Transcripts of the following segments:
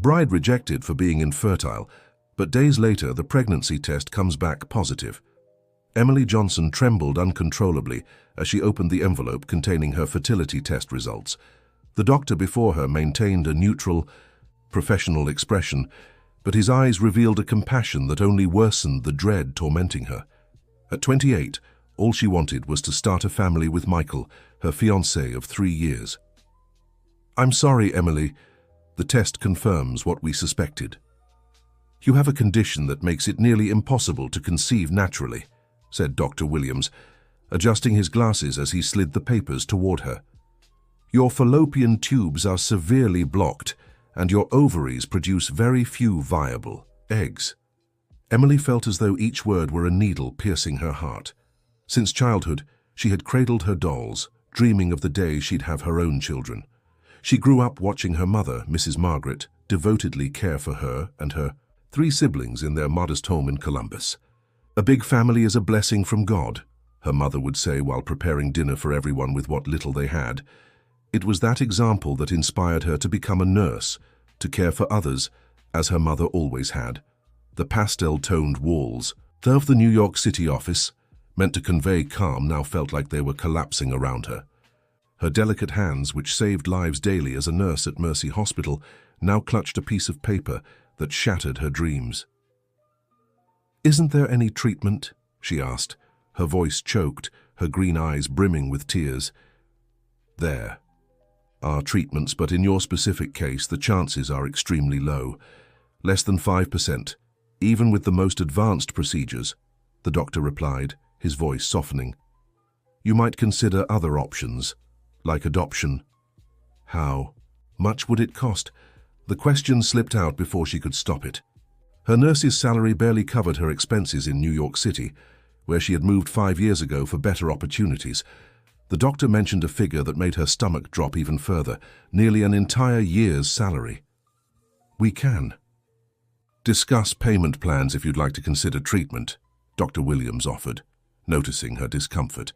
Bride rejected for being infertile, but days later the pregnancy test comes back positive. Emily Johnson trembled uncontrollably as she opened the envelope containing her fertility test results. The doctor before her maintained a neutral, professional expression, but his eyes revealed a compassion that only worsened the dread tormenting her. At 28, all she wanted was to start a family with Michael, her fiancé of 3 years. "I'm sorry, Emily. The test confirms what we suspected. You have a condition that makes it nearly impossible to conceive naturally," said Dr. Williams, adjusting his glasses as he slid the papers toward her. "Your fallopian tubes are severely blocked, and your ovaries produce very few viable eggs." Emily felt as though each word were a needle piercing her heart. Since childhood, she had cradled her dolls, dreaming of the day she'd have her own children. She grew up watching her mother, Mrs. Margaret, devotedly care for her and her 3 siblings in their modest home in Columbus. "A big family is a blessing from God," her mother would say while preparing dinner for everyone with what little they had. It was that example that inspired her to become a nurse, to care for others, as her mother always had. The pastel-toned walls of the New York City office, meant to convey calm, now felt like they were collapsing around her. Her delicate hands, which saved lives daily as a nurse at Mercy Hospital, now clutched a piece of paper that shattered her dreams. "Isn't there any treatment?" she asked, her voice choked, her green eyes brimming with tears. "There are treatments, but in your specific case, the chances are extremely low. Less than 5%, even with the most advanced procedures," the doctor replied, his voice softening. "You might consider other options, like adoption." "How much would it cost?" The question slipped out before she could stop it. Her nurse's salary barely covered her expenses in New York City, where she had moved 5 years ago for better opportunities. The doctor mentioned a figure that made her stomach drop even further, nearly an entire year's salary. "We can discuss payment plans if you'd like to consider treatment," Dr. Williams offered, noticing her discomfort.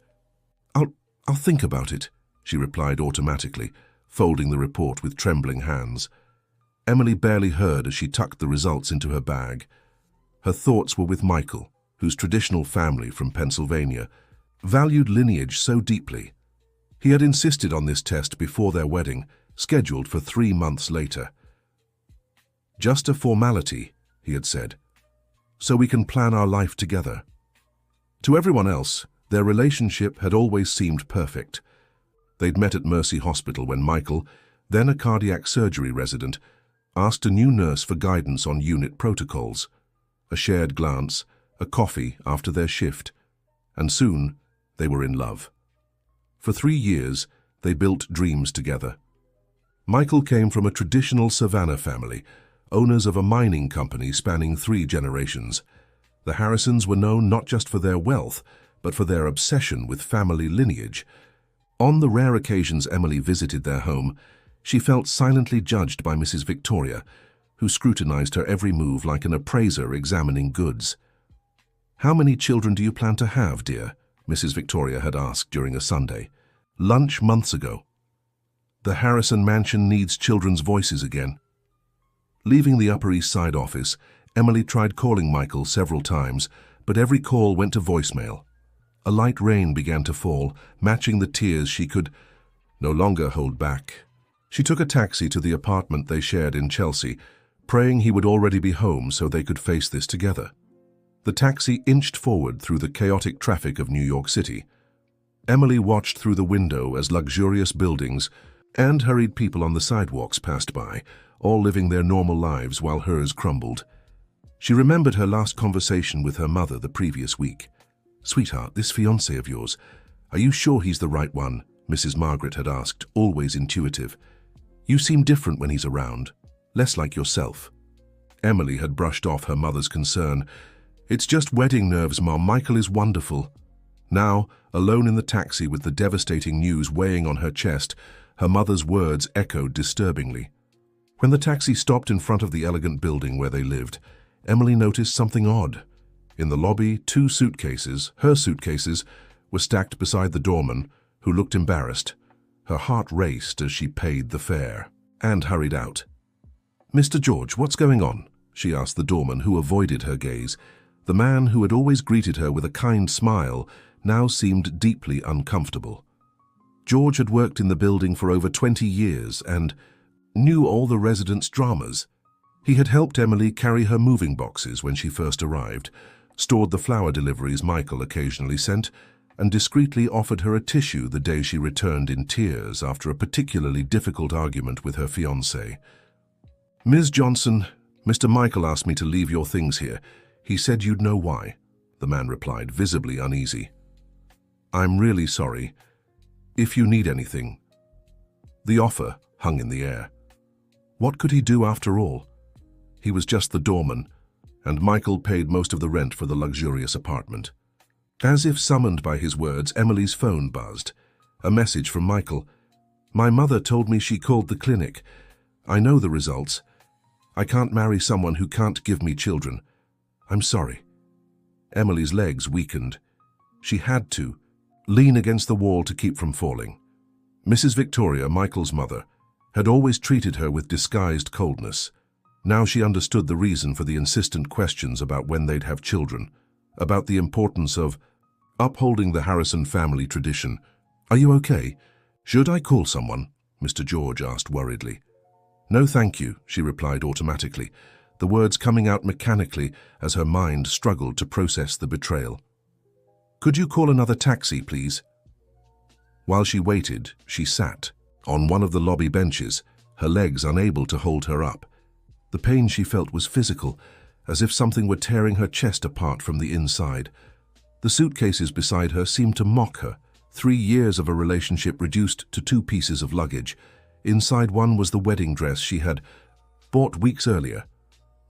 I'll think about it," she replied automatically, folding the report with trembling hands. Emily barely heard as she tucked the results into her bag. Her thoughts were with Michael, whose traditional family from Pennsylvania valued lineage so deeply. He had insisted on this test before their wedding, scheduled for 3 months later. "Just a formality," he had said, "so we can plan our life together." To everyone else, their relationship had always seemed perfect. They'd met at Mercy Hospital when Michael, then a cardiac surgery resident, asked a new nurse for guidance on unit protocols. A shared glance, a coffee after their shift, and soon they were in love. For 3 years, they built dreams together. Michael came from a traditional Savannah family, owners of a mining company spanning 3 generations. The Harrisons were known not just for their wealth, but for their obsession with family lineage. On the rare occasions Emily visited their home, she felt silently judged by Mrs. Victoria, who scrutinized her every move like an appraiser examining goods. "How many children do you plan to have, dear?" Mrs. Victoria had asked during a Sunday. Lunch months ago. The Harrison mansion needs children's voices again. Leaving the Upper East Side office, Emily tried calling Michael several times, but every call went to voicemail. A light rain began to fall, matching the tears she could no longer hold back. She took a taxi to the apartment they shared in Chelsea, praying he would already be home so they could face this together. The taxi inched forward through the chaotic traffic of New York City. Emily watched through the window as luxurious buildings and hurried people on the sidewalks passed by, all living their normal lives while hers crumbled. She remembered her last conversation with her mother the previous week. "Sweetheart, this fiancé of yours, are you sure he's the right one?" Mrs. Margaret had asked, always intuitive. "You seem different when he's around, less like yourself." Emily had brushed off her mother's concern. "It's just wedding nerves, Mom. Michael is wonderful." Now, alone in the taxi with the devastating news weighing on her chest, her mother's words echoed disturbingly. When the taxi stopped in front of the elegant building where they lived, Emily noticed something odd. In the lobby, 2 suitcases, her suitcases, were stacked beside the doorman, who looked embarrassed. Her heart raced as she paid the fare and hurried out. "Mr. George, what's going on?" she asked the doorman, who avoided her gaze. The man who had always greeted her with a kind smile now seemed deeply uncomfortable. George had worked in the building for over 20 years and knew all the residents' dramas. He had helped Emily carry her moving boxes when she first arrived, stored the flower deliveries Michael occasionally sent, and discreetly offered her a tissue the day she returned in tears after a particularly difficult argument with her fiancé. "Ms. Johnson, Mr. Michael asked me to leave your things here. He said you'd know why," the man replied, visibly uneasy. "I'm really sorry. If you need anything." The offer hung in the air. What could he do after all? He was just the doorman, and Michael paid most of the rent for the luxurious apartment. As if summoned by his words, Emily's phone buzzed. A message from Michael. "My mother told me she called the clinic. I know the results. I can't marry someone who can't give me children. I'm sorry." Emily's legs weakened. She had to lean against the wall to keep from falling. Mrs. Victoria, Michael's mother, had always treated her with disguised coldness. Now she understood the reason for the insistent questions about when they'd have children, about the importance of upholding the Harrison family tradition. "Are you okay? Should I call someone?" Mr. George asked worriedly. "No, thank you," she replied automatically, the words coming out mechanically as her mind struggled to process the betrayal. "Could you call another taxi, please?" While she waited, she sat on one of the lobby benches, her legs unable to hold her up. The pain she felt was physical, as if something were tearing her chest apart from the inside. The suitcases beside her seemed to mock her, 3 years of a relationship reduced to 2 pieces of luggage. Inside one was the wedding dress she had bought weeks earlier.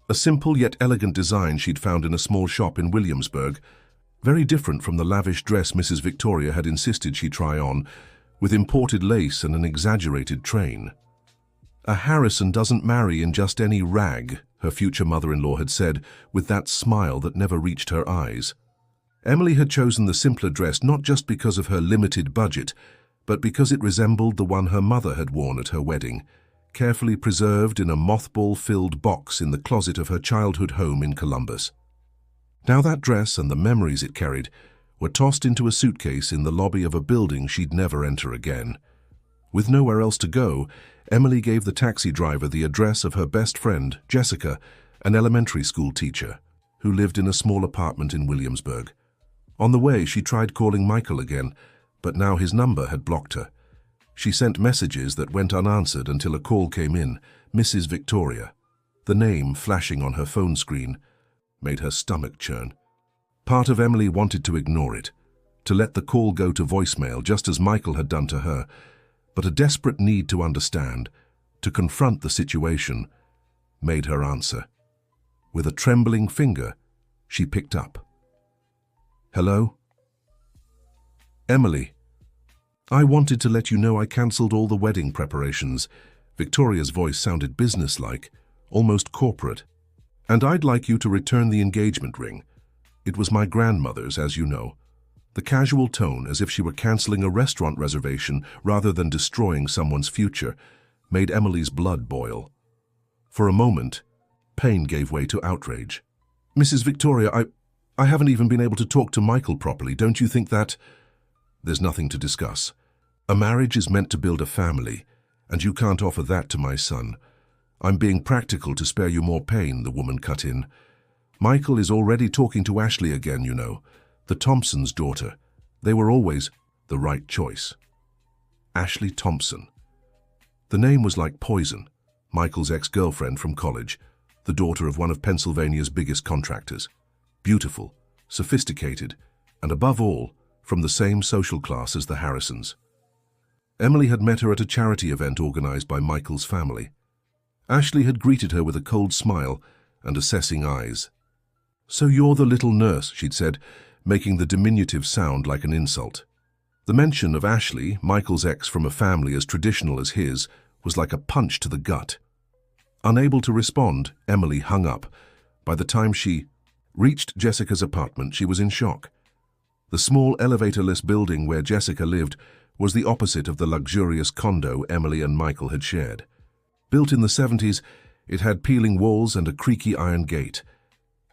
A simple yet elegant design she'd found in a small shop in Williamsburg, very different from the lavish dress Mrs. Victoria had insisted she try on, with imported lace and an exaggerated train. "A Harrison doesn't marry in just any rag," her future mother-in-law had said, with that smile that never reached her eyes. Emily had chosen the simpler dress not just because of her limited budget, but because it resembled the one her mother had worn at her wedding, carefully preserved in a mothball-filled box in the closet of her childhood home in Columbus. Now that dress and the memories it carried were tossed into a suitcase in the lobby of a building she'd never enter again. With nowhere else to go, Emily gave the taxi driver the address of her best friend, Jessica, an elementary school teacher, who lived in a small apartment in Williamsburg. On the way, she tried calling Michael again, but now his number had blocked her. She sent messages that went unanswered until a call came in, Mrs. Victoria. The name flashing on her phone screen made her stomach churn. Part of Emily wanted to ignore it, to let the call go to voicemail just as Michael had done to her, but a desperate need to understand, to confront the situation, made her answer. With a trembling finger, she picked up. "Hello?" "Emily, I wanted to let you know I cancelled all the wedding preparations." Victoria's voice sounded businesslike, almost corporate. "And I'd like you to return the engagement ring. It was my grandmother's, as you know." The casual tone, as if she were cancelling a restaurant reservation rather than destroying someone's future, made Emily's blood boil. For a moment, pain gave way to outrage. "Mrs. Victoria, I haven't even been able to talk to Michael properly. Don't you think that—" "There's nothing to discuss. A marriage is meant to build a family, and you can't offer that to my son. I'm being practical to spare you more pain," the woman cut in. "Michael is already talking to Ashley again, you know. The Thompsons' daughter. They were always the right choice." Ashley Thompson. The name was like poison. Michael's ex-girlfriend from college, the daughter of one of Pennsylvania's biggest contractors. Beautiful, sophisticated, and above all, from the same social class as the Harrisons. Emily had met her at a charity event organized by Michael's family. Ashley had greeted her with a cold smile and assessing eyes. "So you're the little nurse," she'd said, making the diminutive sound like an insult. The mention of Ashley, Michael's ex from a family as traditional as his, was like a punch to the gut. Unable to respond, Emily hung up. By the time she reached Jessica's apartment, she was in shock. The small elevator-less building where Jessica lived was the opposite of the luxurious condo Emily and Michael had shared. Built in the 70s, It had peeling walls and a creaky iron gate.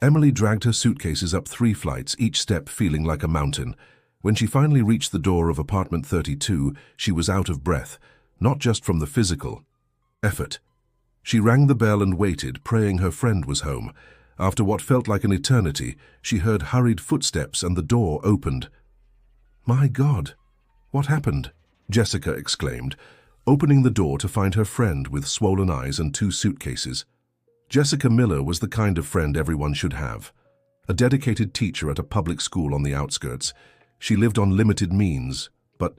Emily dragged her suitcases up 3 flights, each step feeling like a mountain. When she finally reached the door of apartment 32, she was out of breath, not just from the physical effort. She rang the bell and waited, praying her friend was home. After what felt like an eternity, she heard hurried footsteps and the door opened. "My God, what happened?" Jessica exclaimed, opening the door to find her friend with swollen eyes and 2 suitcases. Jessica Miller was the kind of friend everyone should have. A dedicated teacher at a public school on the outskirts. She lived on limited means, but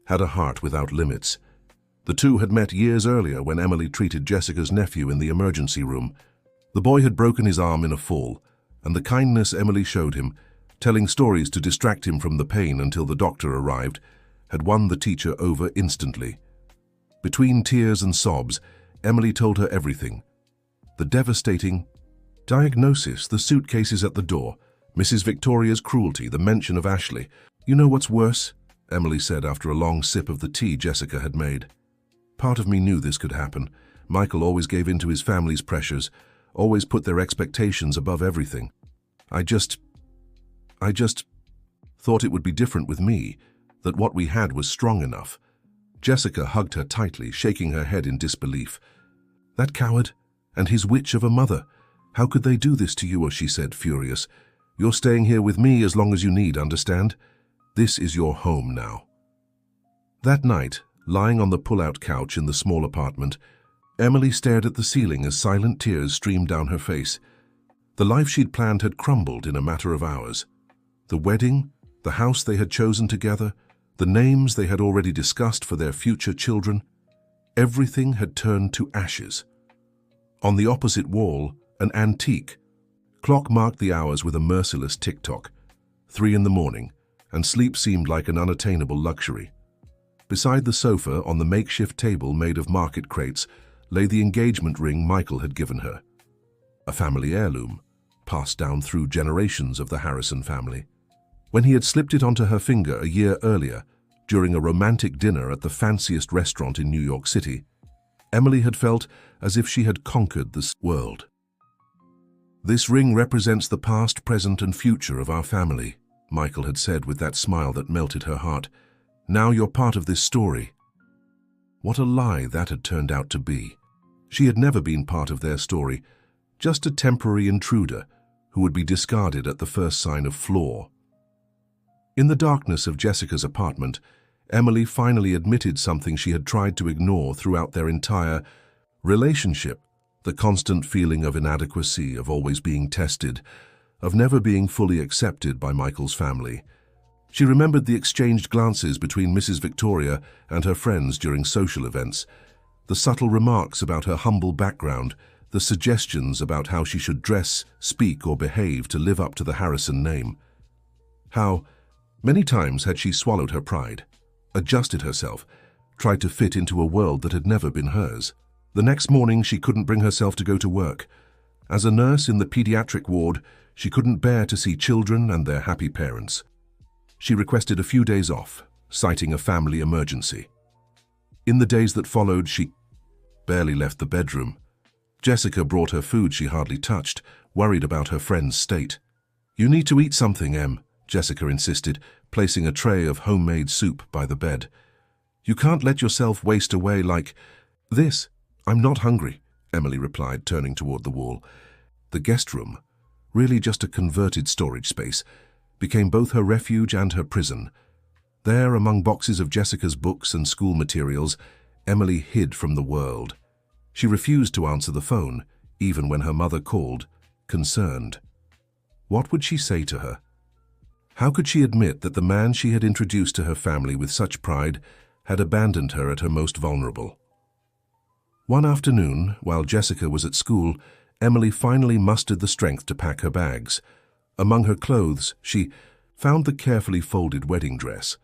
had a heart without limits. The two had met years earlier when Emily treated Jessica's nephew in the emergency room. The boy had broken his arm in a fall, and the kindness Emily showed him, telling stories to distract him from the pain until the doctor arrived, had won the teacher over instantly. Between tears and sobs, Emily told her everything. The devastating diagnosis, the suitcases at the door, Mrs. Victoria's cruelty, the mention of Ashley. "You know what's worse?" Emily said after a long sip of the tea Jessica had made. "Part of me knew this could happen. Michael always gave in to his family's pressures, always put their expectations above everything. I just thought it would be different with me, that what we had was strong enough." Jessica hugged her tightly, shaking her head in disbelief. "That coward and his witch of a mother. How could they do this to you?" she said, furious. "You're staying here with me as long as you need, understand? This is your home now." That night, lying on the pull-out couch in the small apartment, Emily stared at the ceiling as silent tears streamed down her face. The life she'd planned had crumbled in a matter of hours. The wedding, the house they had chosen together, the names they had already discussed for their future children, everything had turned to ashes. On the opposite wall, an antique clock marked the hours with a merciless tick-tock. 3 in the morning, and sleep seemed like an unattainable luxury. Beside the sofa, on the makeshift table made of market crates, lay the engagement ring Michael had given her. A family heirloom, passed down through generations of the Harrison family. When he had slipped it onto her finger a year earlier, during a romantic dinner at the fanciest restaurant in New York City, Emily had felt as if she had conquered this world. "This ring represents the past, present, and future of our family," Michael had said with that smile that melted her heart. "Now you're part of this story." What a lie that had turned out to be. She had never been part of their story, just a temporary intruder who would be discarded at the first sign of flaw. In the darkness of Jessica's apartment, Emily finally admitted something she had tried to ignore throughout their entire relationship, the constant feeling of inadequacy, of always being tested, of never being fully accepted by Michael's family. She remembered the exchanged glances between Mrs. Victoria and her friends during social events, the subtle remarks about her humble background, the suggestions about how she should dress, speak, or behave to live up to the Harrison name. How many times had she swallowed her pride, adjusted herself, tried to fit into a world that had never been hers. The next morning she couldn't bring herself to go to work. As a nurse in the pediatric ward, she couldn't bear to see children and their happy parents. She requested a few days off, citing a family emergency. In the days that followed, she barely left the bedroom. Jessica brought her food she hardly touched, worried about her friend's state. "You need to eat something, Em," Jessica insisted, placing a tray of homemade soup by the bed. "You can't let yourself waste away like this." "I'm not hungry," Emily replied, turning toward the wall. The guest room, really just a converted storage space, became both her refuge and her prison. There, among boxes of Jessica's books and school materials, Emily hid from the world. She refused to answer the phone, even when her mother called, concerned. What would she say to her? How could she admit that the man she had introduced to her family with such pride had abandoned her at her most vulnerable? One afternoon, while Jessica was at school, Emily finally mustered the strength to pack her bags. Among her clothes, she found the carefully folded wedding dress.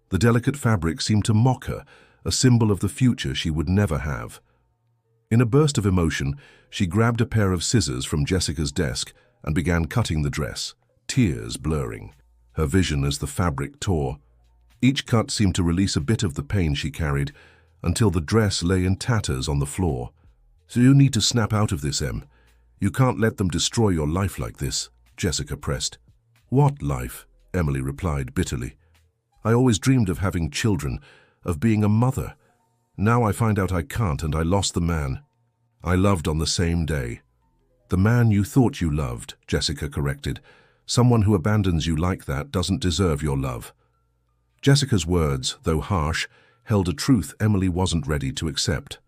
The delicate fabric seemed to mock her, a symbol of the future she would never have. In a burst of emotion, she grabbed a pair of scissors from Jessica's desk and began cutting the dress, tears blurring, her vision as the fabric tore. Each cut seemed to release a bit of the pain she carried, until the dress lay in tatters on the floor. So you need to snap out of this, Em. You can't let them destroy your life like this, Jessica pressed. What life? Emily replied bitterly. I always dreamed of having children, of being a mother. Now I find out I can't, and I lost the man I loved on the same day. The man you thought you loved, Jessica corrected. Someone who abandons you like that doesn't deserve your love. Jessica's words, though harsh, held a truth Emily wasn't ready to accept.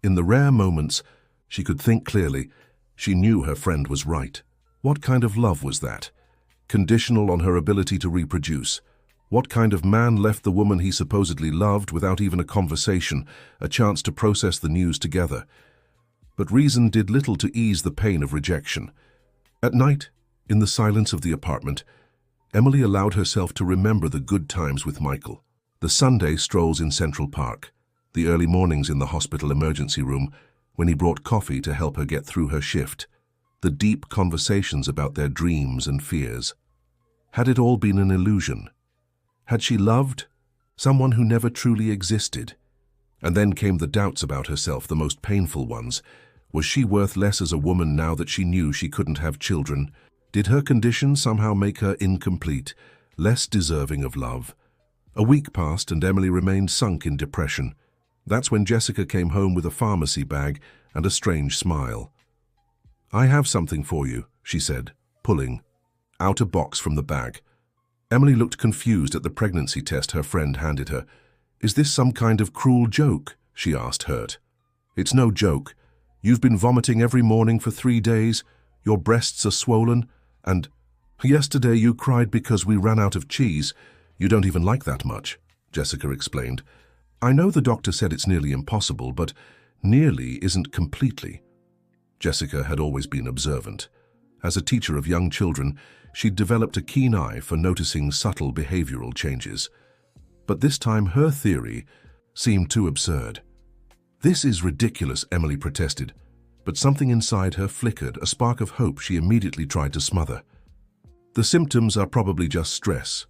In the rare moments she could think clearly, she knew her friend was right. What kind of love was that? Conditional on her ability to reproduce. What kind of man left the woman he supposedly loved without even a conversation, a chance to process the news together? But reason did little to ease the pain of rejection. At night, in the silence of the apartment, Emily allowed herself to remember the good times with Michael. The Sunday strolls in Central Park, the early mornings in the hospital emergency room when he brought coffee to help her get through her shift, the deep conversations about their dreams and fears. Had it all been an illusion? Had she loved someone who never truly existed? And then came the doubts about herself, the most painful ones. Was she worth less as a woman now that she knew she couldn't have children? Did her condition somehow make her incomplete, less deserving of love? A week passed and Emily remained sunk in depression. That's when Jessica came home with a pharmacy bag and a strange smile. I have something for you, she said, pulling out a box from the bag. Emily looked confused at the pregnancy test her friend handed her. Is this some kind of cruel joke? She asked, hurt. It's no joke. You've been vomiting every morning for 3 days, your breasts are swollen, and yesterday you cried because we ran out of cheese. You don't even like that much, Jessica explained. I know the doctor said it's nearly impossible, but nearly isn't completely. Jessica had always been observant. As a teacher of young children, she'd developed a keen eye for noticing subtle behavioral changes. But this time her theory seemed too absurd. This is ridiculous, Emily protested, but something inside her flickered, a spark of hope she immediately tried to smother. The symptoms are probably just stress.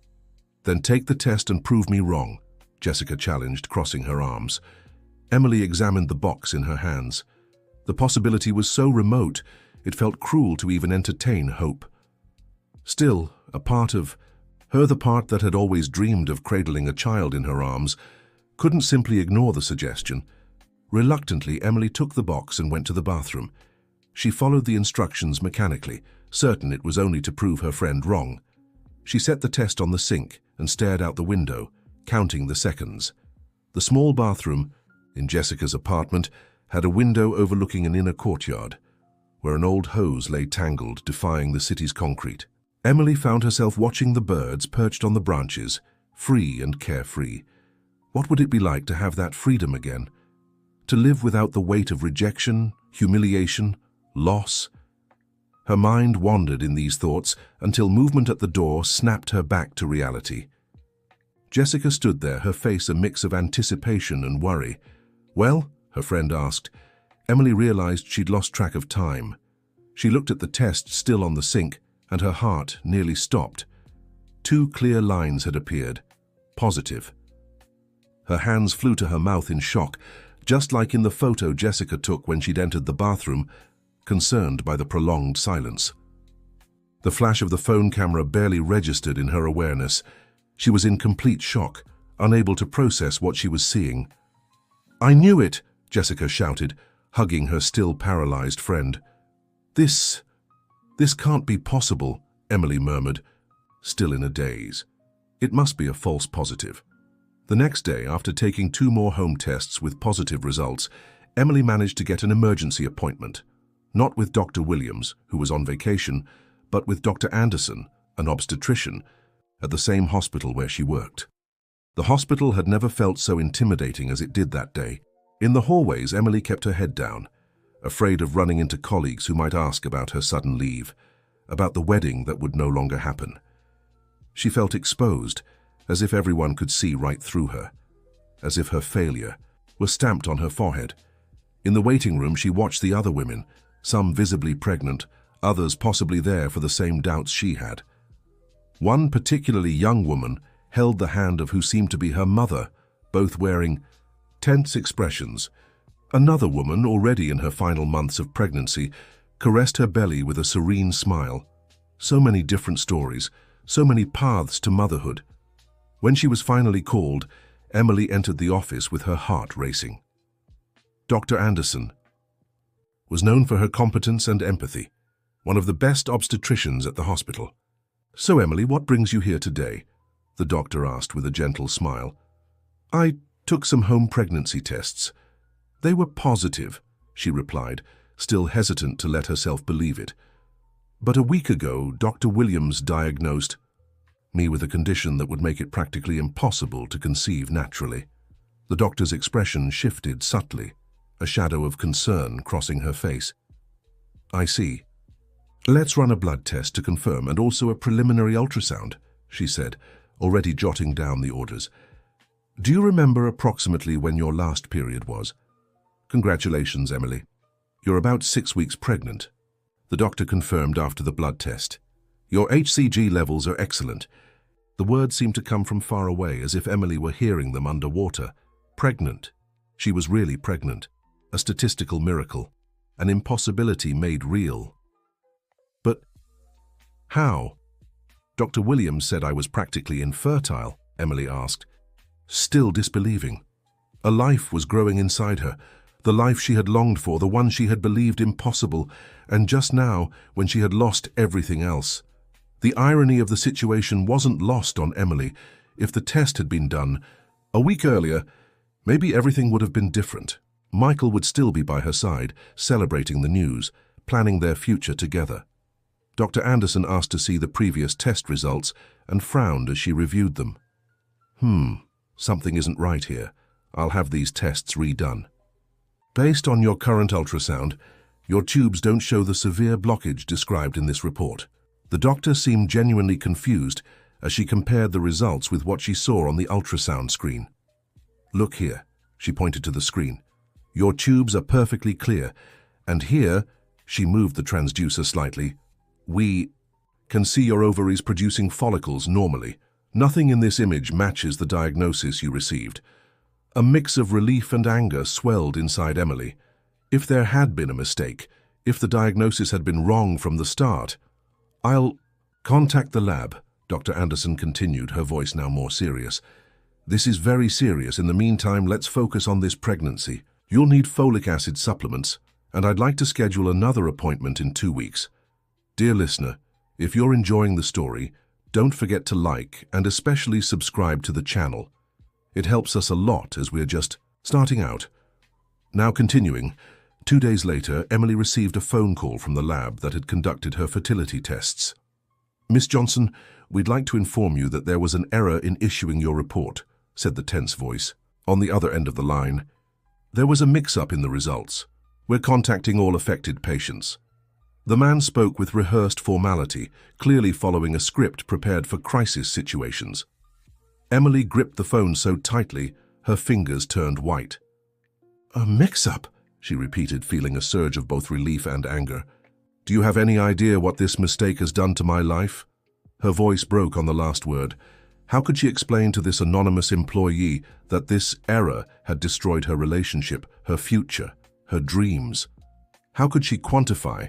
Then take the test and prove me wrong, Jessica challenged, crossing her arms. Emily examined the box in her hands. The possibility was so remote, it felt cruel to even entertain hope. Still, a part of her, the part that had always dreamed of cradling a child in her arms, couldn't simply ignore the suggestion. Reluctantly, Emily took the box and went to the bathroom. She followed the instructions mechanically, certain it was only to prove her friend wrong. She set the test on the sink and stared out the window, counting the seconds. The small bathroom, in Jessica's apartment, had a window overlooking an inner courtyard, where an old hose lay tangled, defying the city's concrete. Emily found herself watching the birds perched on the branches, free and carefree. What would it be like to have that freedom again? To live without the weight of rejection, humiliation, loss? Her mind wandered in these thoughts until movement at the door snapped her back to reality. Jessica stood there, her face a mix of anticipation and worry. Well? Her friend asked. Emily realized she'd lost track of time. She looked at the test still on the sink, and her heart nearly stopped. 2 clear lines had appeared. Positive. Her hands flew to her mouth in shock, just like in the photo Jessica took when she'd entered the bathroom, concerned by the prolonged silence. The flash of the phone camera barely registered in her awareness. She was in complete shock, unable to process what she was seeing. I knew it, Jessica shouted, hugging her still paralyzed friend. This can't be possible, Emily murmured, still in a daze. It must be a false positive. The next day, after taking 2 more home tests with positive results, Emily managed to get an emergency appointment. Not with Dr. Williams, who was on vacation, but with Dr. Anderson, an obstetrician, at the same hospital where she worked. The hospital had never felt so intimidating as it did that day. In the hallways, Emily kept her head down, afraid of running into colleagues who might ask about her sudden leave, about the wedding that would no longer happen. She felt exposed, as if everyone could see right through her, as if her failure was stamped on her forehead. In the waiting room, she watched the other women, some visibly pregnant, others possibly there for the same doubts she had. One particularly young woman held the hand of who seemed to be her mother, both wearing tense expressions. Another woman, already in her final months of pregnancy, caressed her belly with a serene smile. So many different stories, so many paths to motherhood. When she was finally called, Emily entered the office with her heart racing. Dr. Anderson was known for her competence and empathy, one of the best obstetricians at the hospital. "So, Emily, what brings you here today?" the doctor asked with a gentle smile. "I took some home pregnancy tests. They were positive," she replied, still hesitant to let herself believe it. "But a week ago, Dr. Williams diagnosed me with a condition that would make it practically impossible to conceive naturally." The doctor's expression shifted subtly, a shadow of concern crossing her face. "I see. Let's run a blood test to confirm and also a preliminary ultrasound," she said, already jotting down the orders. "Do you remember approximately when your last period was?" "Congratulations, Emily. You're about 6 weeks pregnant," the doctor confirmed after the blood test. "Your HCG levels are excellent." The words seemed to come from far away, as if Emily were hearing them underwater. Pregnant. She was really pregnant. A statistical miracle. An impossibility made real. "But how?" "Dr. Williams said I was practically infertile," Emily asked, still disbelieving. A life was growing inside her, the life she had longed for, the one she had believed impossible, and just now, when she had lost everything else. The irony of the situation wasn't lost on Emily. If the test had been done a week earlier, maybe everything would have been different. Michael would still be by her side, celebrating the news, planning their future together. Dr. Anderson asked to see the previous test results and frowned as she reviewed them. Something isn't right here. I'll have these tests redone. Based on your current ultrasound, your tubes don't show the severe blockage described in this report." The doctor seemed genuinely confused as she compared the results with what she saw on the ultrasound screen. "Look here," she pointed to the screen. "Your tubes are perfectly clear, and here," she moved the transducer slightly, "we can see your ovaries producing follicles normally. Nothing in this image matches the diagnosis you received." A mix of relief and anger swelled inside Emily. If there had been a mistake, if the diagnosis had been wrong from the start. "I'll contact the lab," Dr. Anderson continued, her voice now more serious. "This is very serious. In the meantime, let's focus on this pregnancy. You'll need folic acid supplements, and I'd like to schedule another appointment in 2 weeks. Dear listener, if you're enjoying the story, don't forget to like and especially subscribe to the channel. It helps us a lot as we're just starting out." Now continuing, 2 days later, Emily received a phone call from the lab that had conducted her fertility tests. "Miss Johnson, we'd like to inform you that there was an error in issuing your report," said the tense voice. On the other end of the line, "There was a mix-up in the results. We're contacting all affected patients." The man spoke with rehearsed formality, clearly following a script prepared for crisis situations. Emily gripped the phone so tightly, her fingers turned white. "A mix-up?" she repeated, feeling a surge of both relief and anger. "Do you have any idea what this mistake has done to my life?" Her voice broke on the last word. How could she explain to this anonymous employee that this error had destroyed her relationship, her future, her dreams? How could she quantify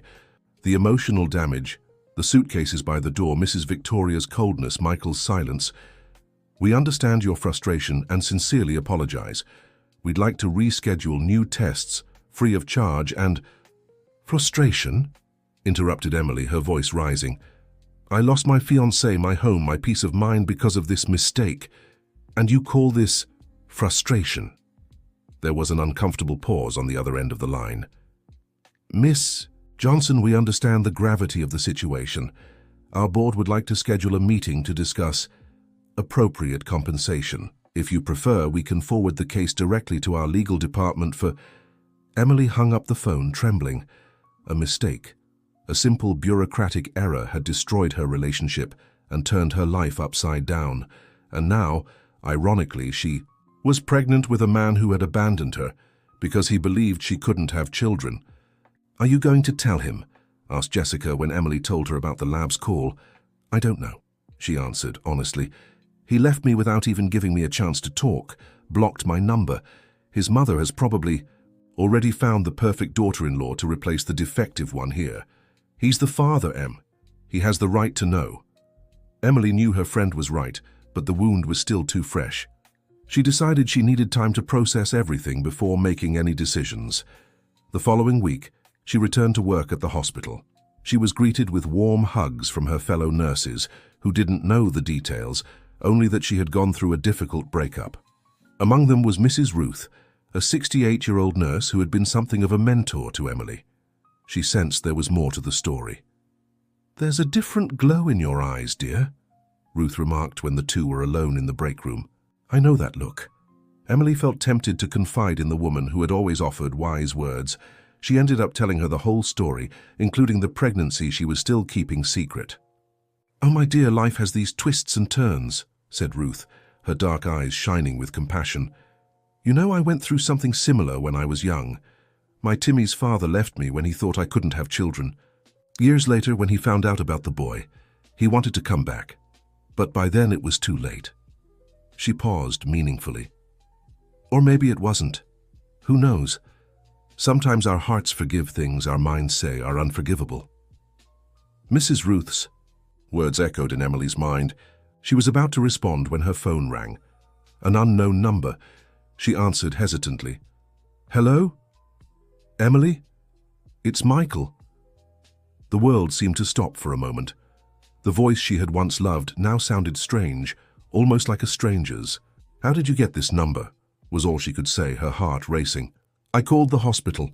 the emotional damage, the suitcases by the door, Mrs. Victoria's coldness, Michael's silence? "We understand your frustration and sincerely apologize. We'd like to reschedule new tests, free of charge and—" "Frustration?" interrupted Emily, her voice rising. "I lost my fiancé, my home, my peace of mind because of this mistake. And you call this frustration?" There was an uncomfortable pause on the other end of the line. "Miss Johnson, we understand the gravity of the situation. Our board would like to schedule a meeting to discuss appropriate compensation. If you prefer, we can forward the case directly to our legal department for—" Emily hung up the phone, trembling. A mistake. A simple bureaucratic error had destroyed her relationship and turned her life upside down. And now, ironically, she was pregnant with a man who had abandoned her because he believed she couldn't have children. "Are you going to tell him?" asked Jessica when Emily told her about the lab's call. "I don't know," she answered, honestly. "He left me without even giving me a chance to talk, blocked my number. His mother has probably—" Already found the perfect daughter-in-law to replace the defective one here. He's the father, Em. He has the right to know. Emily knew her friend was right, but the wound was still too fresh. She decided she needed time to process everything before making any decisions. The following week, she returned to work at the hospital. She was greeted with warm hugs from her fellow nurses, who didn't know the details, only that she had gone through a difficult breakup. Among them was Mrs. Ruth, a 68-year-old nurse who had been something of a mentor to Emily. She sensed there was more to the story. "There's a different glow in your eyes, dear," Ruth remarked when the two were alone in the break room. "I know that look." Emily felt tempted to confide in the woman who had always offered wise words. She ended up telling her the whole story, including the pregnancy she was still keeping secret. "Oh, my dear, life has these twists and turns," said Ruth, her dark eyes shining with compassion. "You know, I went through something similar when I was young. My Timmy's father left me when he thought I couldn't have children. Years later, when he found out about the boy, he wanted to come back. But by then it was too late." She paused meaningfully. Or maybe it wasn't. Who knows? Sometimes our hearts forgive things our minds say are unforgivable. "Mrs. Ruth's," words echoed in Emily's mind. She was about to respond when her phone rang. An unknown number. She answered hesitantly. "Hello? Emily? It's Michael." The world seemed to stop for a moment. The voice she had once loved now sounded strange, almost like a stranger's. "How did you get this number?" was all she could say, her heart racing. "I called the hospital.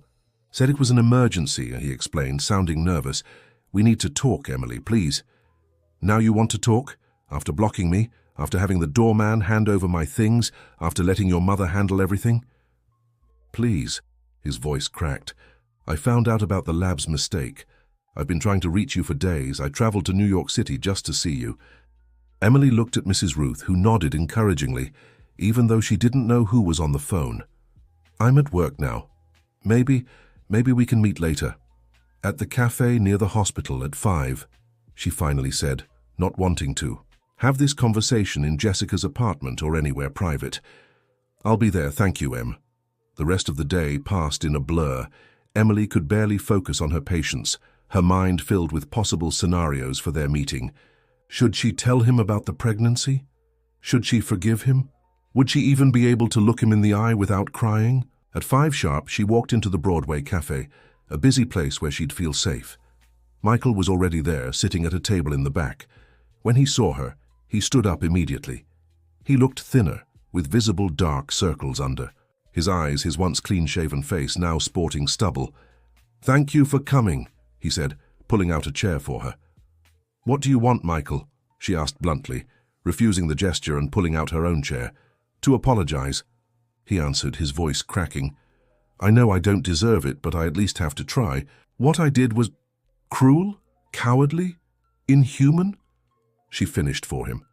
Said it was an emergency," he explained, sounding nervous. "We need to talk, Emily, please." "Now you want to talk? After blocking me? After having the doorman hand over my things? After letting your mother handle everything?" "Please," his voice cracked. "I found out about the lab's mistake. I've been trying to reach you for days. I traveled to New York City just to see you." Emily looked at Mrs. Ruth, who nodded encouragingly, even though she didn't know who was on the phone. "I'm at work now. Maybe we can meet later. At the cafe near the hospital at 5, she finally said, not wanting to have this conversation in Jessica's apartment or anywhere private. "I'll be there, thank you, Em." The rest of the day passed in a blur. Emily could barely focus on her patients, her mind filled with possible scenarios for their meeting. Should she tell him about the pregnancy? Should she forgive him? Would she even be able to look him in the eye without crying? At 5 sharp, she walked into the Broadway cafe, a busy place where she'd feel safe. Michael was already there, sitting at a table in the back. When he saw her, he stood up immediately. He looked thinner, with visible dark circles under. His eyes, his once clean-shaven face, now sporting stubble. "Thank you for coming," he said, pulling out a chair for her. "What do you want, Michael?" she asked bluntly, refusing the gesture and pulling out her own chair. "To apologize," he answered, his voice cracking. "I know I don't deserve it, but I at least have to try. What I did was cruel, cowardly, inhuman," she finished for him.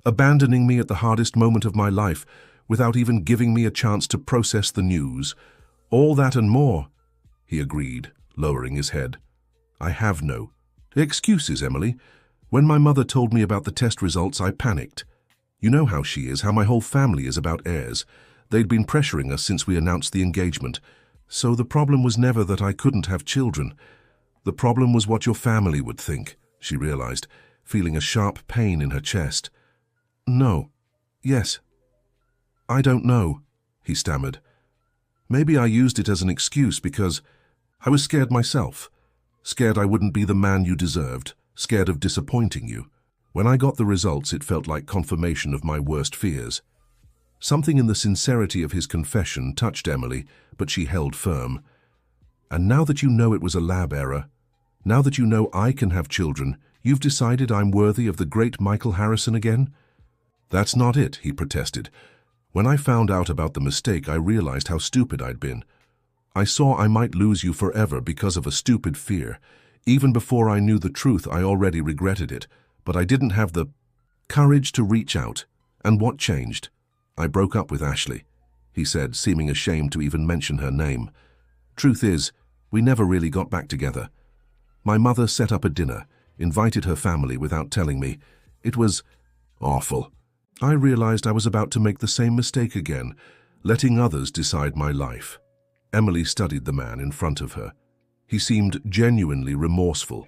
"Abandoning me at the hardest moment of my life, without even giving me a chance to process the news. All that and more," he agreed, lowering his head. "I have no excuses, Emily. When my mother told me about the test results, I panicked. You know how she is, how my whole family is about heirs. They'd been pressuring us since we announced the engagement. So the problem was never that I couldn't have children. The problem was what your family would think," she realized, feeling a sharp pain in her chest. "No. Yes. I don't know," he stammered. "Maybe I used it as an excuse because I was scared myself. Scared I wouldn't be the man you deserved. Scared of disappointing you. When I got the results, it felt like confirmation of my worst fears." Something in the sincerity of his confession touched Emily, but she held firm. "And now that you know it was a lab error, now that you know I can have children, you've decided I'm worthy of the great Michael Harrison again?" "That's not it," he protested. "When I found out about the mistake, I realized how stupid I'd been. I saw I might lose you forever because of a stupid fear. Even before I knew the truth, I already regretted it, but I didn't have the courage to reach out. And what changed? I broke up with Ashley," he said, seeming ashamed to even mention her name. "Truth is, we never really got back together. My mother set up a dinner, invited her family without telling me. It was awful. I realized I was about to make the same mistake again, letting others decide my life." Emily studied the man in front of her. He seemed genuinely remorseful,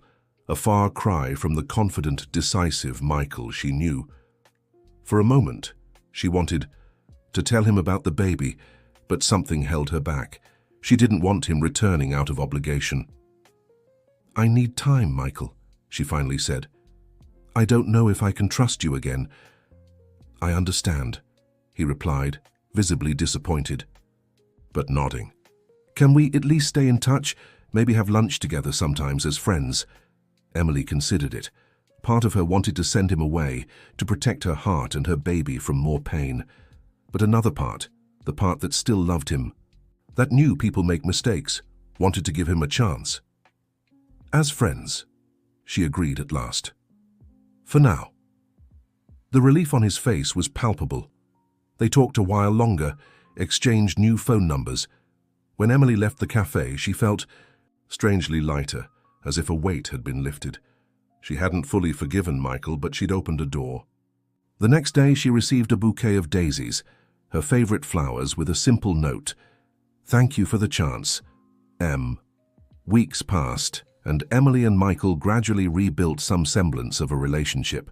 a far cry from the confident, decisive Michael she knew. For a moment, she wanted to tell him about the baby, but something held her back. She didn't want him returning out of obligation. "I need time, Michael," she finally said. "I don't know if I can trust you again." "I understand," he replied, visibly disappointed, but nodding. "Can we at least stay in touch? Maybe have lunch together sometimes as friends?" Emily considered it. Part of her wanted to send him away, to protect her heart and her baby from more pain. But another part, the part that still loved him, that knew people make mistakes, wanted to give him a chance. "As friends," she agreed at last. "For now." The relief on his face was palpable. They talked a while longer, exchanged new phone numbers. When Emily left the cafe, she felt strangely lighter, as if a weight had been lifted. She hadn't fully forgiven Michael, but she'd opened a door. The next day, she received a bouquet of daisies, her favorite flowers, with a simple note. "Thank you for the chance, M." Weeks passed, and Emily and Michael gradually rebuilt some semblance of a relationship.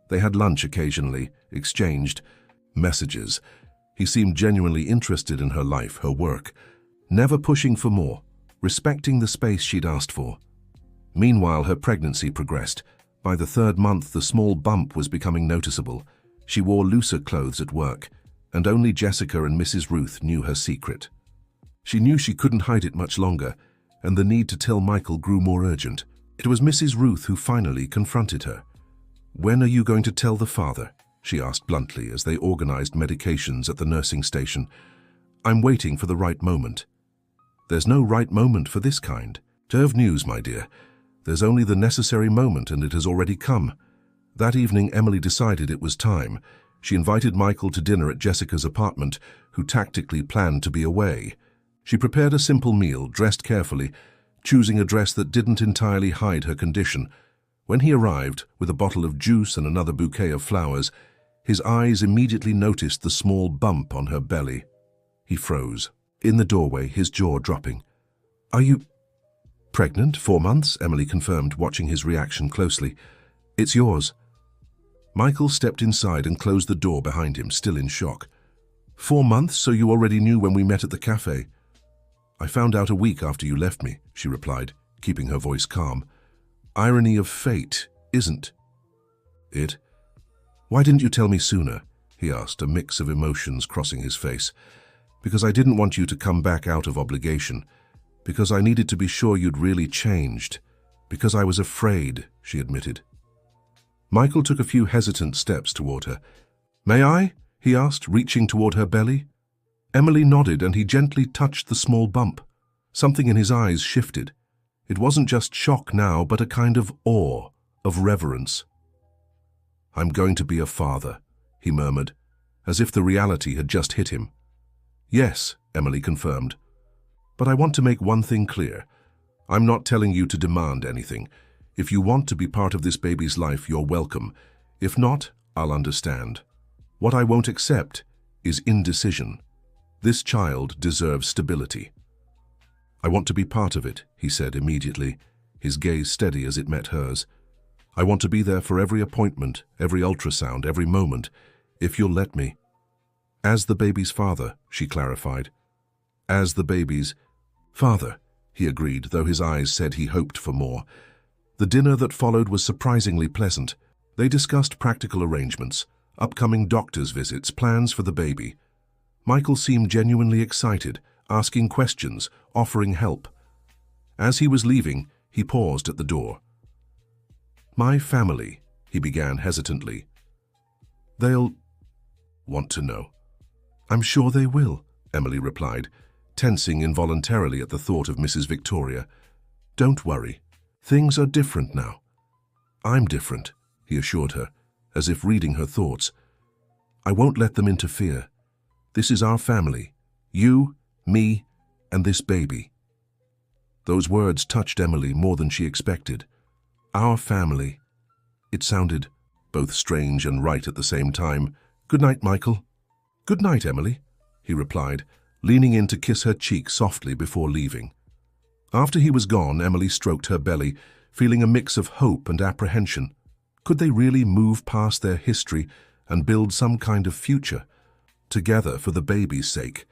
They had lunch occasionally, exchanged messages. He seemed genuinely interested in her life, her work, never pushing for more, respecting the space she'd asked for. Meanwhile, her pregnancy progressed. By the 3rd month, the small bump was becoming noticeable. She wore looser clothes at work, and only Jessica and Mrs. Ruth knew her secret. She knew she couldn't hide it much longer, and the need to tell Michael grew more urgent. It was Mrs. Ruth who finally confronted her. "When are you going to tell the father?" she asked bluntly as they organized medications at the nursing station. "I'm waiting for the right moment." "There's no right moment for this kind. To have news, my dear. There's only the necessary moment, and it has already come." That evening, Emily decided it was time. She invited Michael to dinner at Jessica's apartment, who tactically planned to be away. She prepared a simple meal, dressed carefully, choosing a dress that didn't entirely hide her condition. When he arrived, with a bottle of juice and another bouquet of flowers, his eyes immediately noticed the small bump on her belly. He froze, in the doorway, his jaw dropping. "Are you pregnant? 4 months?" Emily confirmed, watching his reaction closely. "It's yours." Michael stepped inside and closed the door behind him, still in shock. 4 months, so you already knew when we met at the cafe?" "I found out a week after you left me," she replied, keeping her voice calm. "Irony of fate, isn't it?" "Why didn't you tell me sooner?" he asked, a mix of emotions crossing his face. "Because I didn't want you to come back out of obligation. Because I needed to be sure you'd really changed. Because I was afraid," she admitted. Michael took a few hesitant steps toward her. "May I?" he asked, reaching toward her belly. Emily nodded, and he gently touched the small bump. Something in his eyes shifted. It wasn't just shock now, but a kind of awe, of reverence. "I'm going to be a father," he murmured, as if the reality had just hit him. "Yes," Emily confirmed. "But I want to make one thing clear. I'm not telling you to demand anything. If you want to be part of this baby's life, you're welcome. If not, I'll understand. What I won't accept is indecision. This child deserves stability." "I want to be part of it," he said immediately, his gaze steady as it met hers. "I want to be there for every appointment, every ultrasound, every moment, if you'll let me." "As the baby's father," she clarified. "As the baby's father," he agreed, though his eyes said he hoped for more. The dinner that followed was surprisingly pleasant. They discussed practical arrangements, upcoming doctor's visits, plans for the baby. Michael seemed genuinely excited, asking questions, offering help. As he was leaving, he paused at the door. "My family," he began hesitantly. "They'll want to know." "I'm sure they will," Emily replied, tensing involuntarily at the thought of Mrs. Victoria. "Don't worry. Things are different now." "I'm different," he assured her, as if reading her thoughts. "I won't let them interfere. This is our family. You, me, and this baby." Those words touched Emily more than she expected. Our family. It sounded both strange and right at the same time. "Good night, Michael." "Good night, Emily," he replied, leaning in to kiss her cheek softly before leaving. After he was gone, Emily stroked her belly, feeling a mix of hope and apprehension. Could they really move past their history and build some kind of future, together for the baby's sake?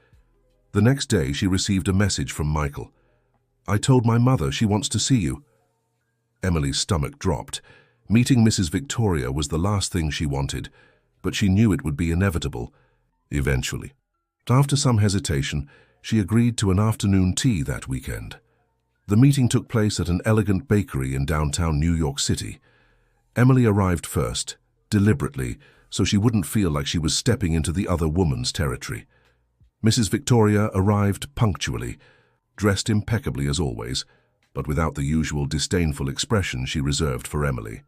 The next day, she received a message from Michael. "I told my mother she wants to see you." Emily's stomach dropped. Meeting Mrs. Victoria was the last thing she wanted, but she knew it would be inevitable, eventually. After some hesitation, she agreed to an afternoon tea that weekend. The meeting took place at an elegant bakery in downtown New York City. Emily arrived first, deliberately, so she wouldn't feel like she was stepping into the other woman's territory. Mrs. Victoria arrived punctually, dressed impeccably as always, but without the usual disdainful expression she reserved for Emily.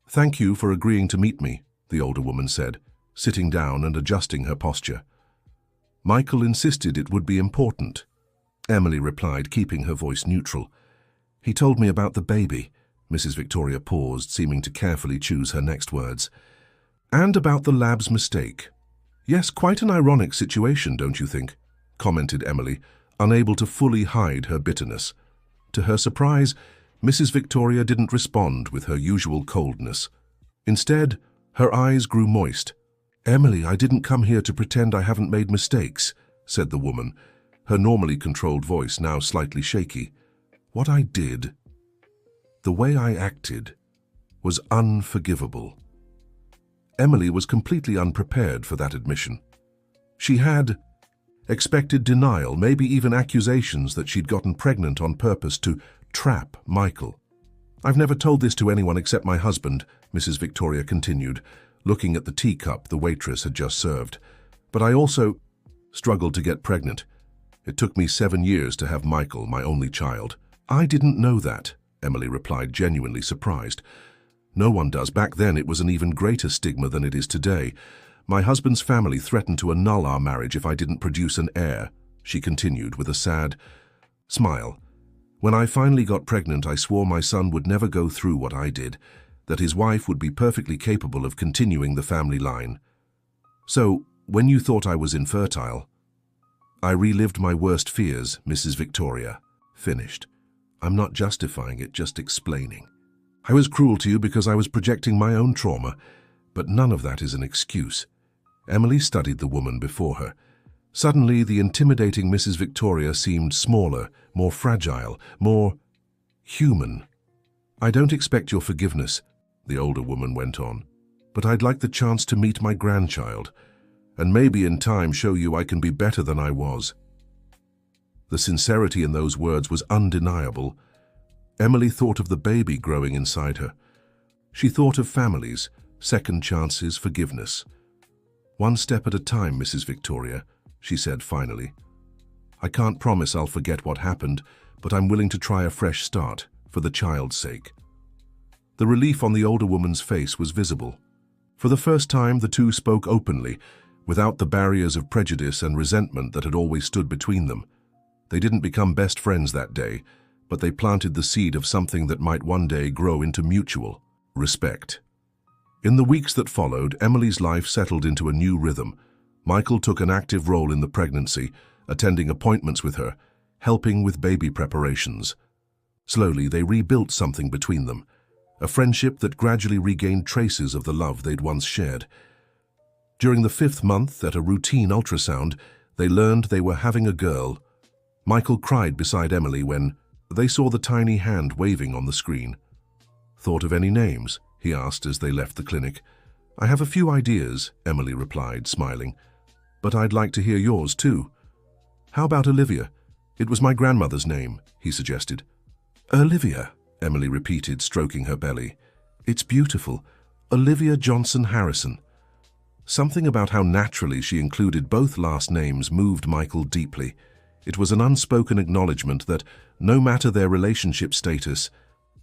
"Thank you for agreeing to meet me," the older woman said, sitting down and adjusting her posture. "Michael insisted it would be important," Emily replied, keeping her voice neutral. "He told me about the baby." Mrs. Victoria paused, seeming to carefully choose her next words. "And about the lab's mistake." "Yes, quite an ironic situation, don't you think?" commented Emily, unable to fully hide her bitterness. To her surprise, Mrs. Victoria didn't respond with her usual coldness. Instead, her eyes grew moist. "Emily, I didn't come here to pretend I haven't made mistakes," said the woman, her normally controlled voice now slightly shaky. "What I did, the way I acted, was unforgivable." Emily was completely unprepared for that admission. She had expected denial, maybe even accusations that she'd gotten pregnant on purpose to trap Michael. "I've never told this to anyone except my husband," Mrs. Victoria continued, looking at the teacup the waitress had just served. "But I also struggled to get pregnant. It took me 7 years to have Michael, my only child." "I didn't know that," Emily replied, genuinely surprised. "No one does. Back then it was an even greater stigma than it is today. My husband's family threatened to annul our marriage if I didn't produce an heir," she continued with a sad smile. "When I finally got pregnant, I swore my son would never go through what I did, that his wife would be perfectly capable of continuing the family line. So, when you thought I was infertile, I relived my worst fears," Mrs. Victoria finished. "I'm not justifying it, just explaining. I was cruel to you because I was projecting my own trauma, but none of that is an excuse." Emily studied the woman before her. Suddenly, the intimidating Mrs. Victoria seemed smaller, more fragile, more human. "I don't expect your forgiveness," the older woman went on, "but I'd like the chance to meet my grandchild, and maybe in time show you I can be better than I was." The sincerity in those words was undeniable. Emily thought of the baby growing inside her. She thought of families, second chances, forgiveness. "One step at a time, Mrs. Victoria," she said finally. "I can't promise I'll forget what happened, but I'm willing to try a fresh start, for the child's sake." The relief on the older woman's face was visible. For the first time, the two spoke openly, without the barriers of prejudice and resentment that had always stood between them. They didn't become best friends that day, but they planted the seed of something that might one day grow into mutual respect. In the weeks that followed, Emily's life settled into a new rhythm. Michael took an active role in the pregnancy, attending appointments with her, helping with baby preparations. Slowly, they rebuilt something between them, a friendship that gradually regained traces of the love they'd once shared. During the 5th month, at a routine ultrasound, they learned they were having a girl. Michael cried beside Emily when they saw the tiny hand waving on the screen. "Thought of any names?" he asked as they left the clinic. "I have a few ideas," Emily replied, smiling. "But I'd like to hear yours too." "How about Olivia? It was my grandmother's name," he suggested. "Olivia," Emily repeated, stroking her belly. "It's beautiful. Olivia Johnson Harrison." Something about how naturally she included both last names moved Michael deeply. It was an unspoken acknowledgement that, no matter their relationship status,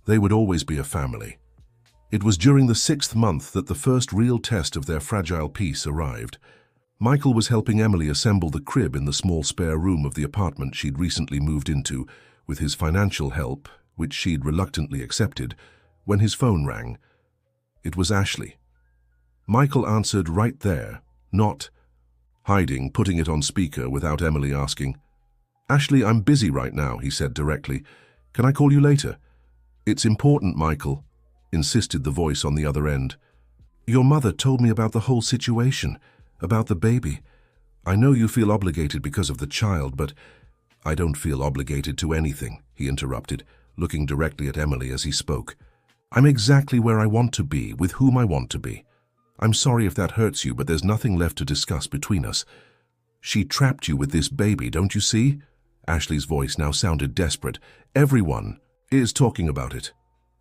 they would always be a family. It was during the 6th month that the first real test of their fragile piece arrived. Michael was helping Emily assemble the crib in the small spare room of the apartment she'd recently moved into, with his financial help, which she'd reluctantly accepted, when his phone rang. It was Ashley. Michael answered right there, not, hiding, putting it on speaker without Emily asking. "Ashley, I'm busy right now," he said directly. "Can I call you later?" "It's important, Michael," insisted the voice on the other end. "Your mother told me about the whole situation, about the baby. I know you feel obligated because of the child, but—" "I don't feel obligated to anything," he interrupted, looking directly at Emily as he spoke. "I'm exactly where I want to be, with whom I want to be. I'm sorry if that hurts you, but there's nothing left to discuss between us. She trapped you with this baby, don't you see?" Ashley's voice now sounded desperate. "Everyone is talking about it.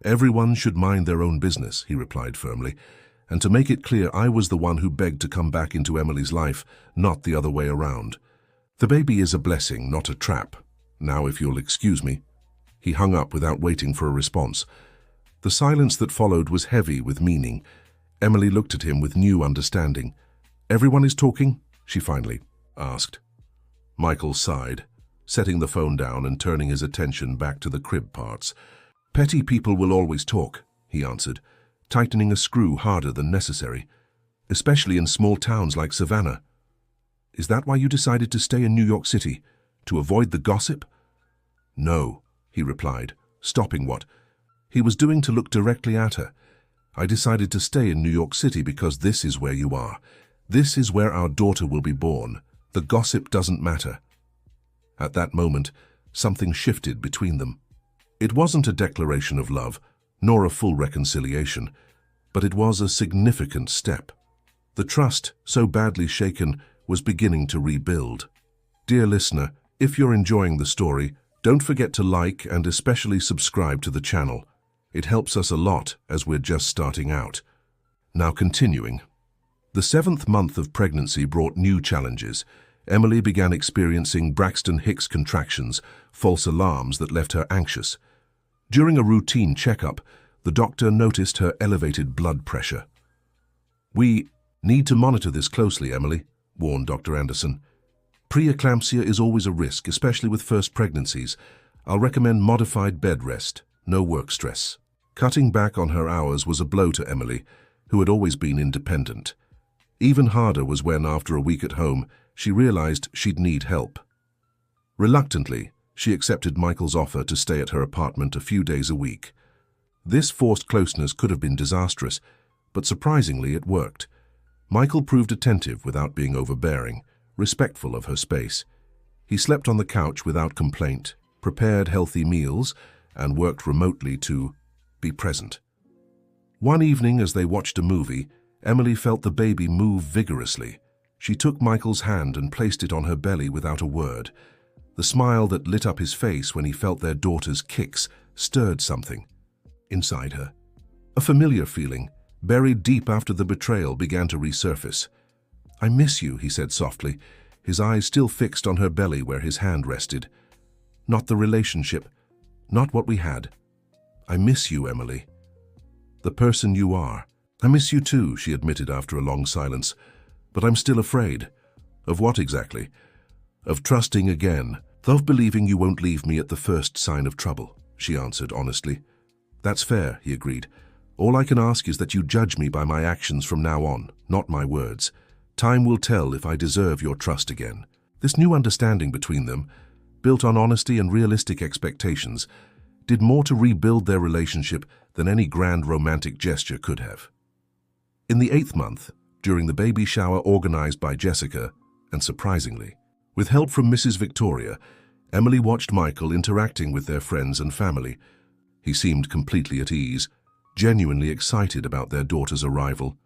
Everyone should mind their own business," he replied firmly. "And to make it clear, I was the one who begged to come back into Emily's life, not the other way around. The baby is a blessing, not a trap. Now, if you'll excuse me." He hung up without waiting for a response. The silence that followed was heavy with meaning. Emily looked at him with new understanding. "Everyone is talking?" she finally asked. Michael sighed, setting the phone down and turning his attention back to the crib parts. "Petty people will always talk," he answered, tightening a screw harder than necessary, "especially in small towns like Savannah. Is that why you decided to stay in New York City? To avoid the gossip?" "No," he replied, stopping what he was doing to look directly at her. "I decided to stay in New York City because this is where you are. This is where our daughter will be born. The gossip doesn't matter." At that moment, something shifted between them. It wasn't a declaration of love, nor a full reconciliation, but it was a significant step. The trust, so badly shaken, was beginning to rebuild. Dear listener, if you're enjoying the story, don't forget to like and especially subscribe to the channel. It helps us a lot as we're just starting out. Now continuing. The 7th month of pregnancy brought new challenges. Emily began experiencing Braxton Hicks contractions, false alarms that left her anxious. During a routine checkup, the doctor noticed her elevated blood pressure. "We need to monitor this closely, Emily," warned Dr. Anderson. "Preeclampsia is always a risk, especially with first pregnancies. I'll recommend modified bed rest, no work stress." Cutting back on her hours was a blow to Emily, who had always been independent. Even harder was when, after a week at home, she realized she'd need help. Reluctantly, she accepted Michael's offer to stay at her apartment a few days a week. This forced closeness could have been disastrous, but surprisingly it worked. Michael proved attentive without being overbearing, respectful of her space. He slept on the couch without complaint, prepared healthy meals, and worked remotely to be present. One evening, as they watched a movie, Emily felt the baby move vigorously. She took Michael's hand and placed it on her belly without a word. The smile that lit up his face when he felt their daughter's kicks stirred something inside her. A familiar feeling, buried deep after the betrayal, began to resurface. "I miss you," he said softly, his eyes still fixed on her belly where his hand rested. "Not the relationship, not what we had. I miss you, Emily. The person you are." "I miss you too," she admitted after a long silence. "But I'm still afraid." "Of what exactly?" "Of trusting again, of believing you won't leave me at the first sign of trouble," she answered honestly. "That's fair," he agreed. "All I can ask is that you judge me by my actions from now on, not my words. Time will tell if I deserve your trust again." This new understanding between them, built on honesty and realistic expectations, did more to rebuild their relationship than any grand romantic gesture could have. In the 8th month, during the baby shower organized by Jessica, and surprisingly, with help from Mrs. Victoria, Emily watched Michael interacting with their friends and family. He seemed completely at ease, genuinely excited about their daughter's arrival,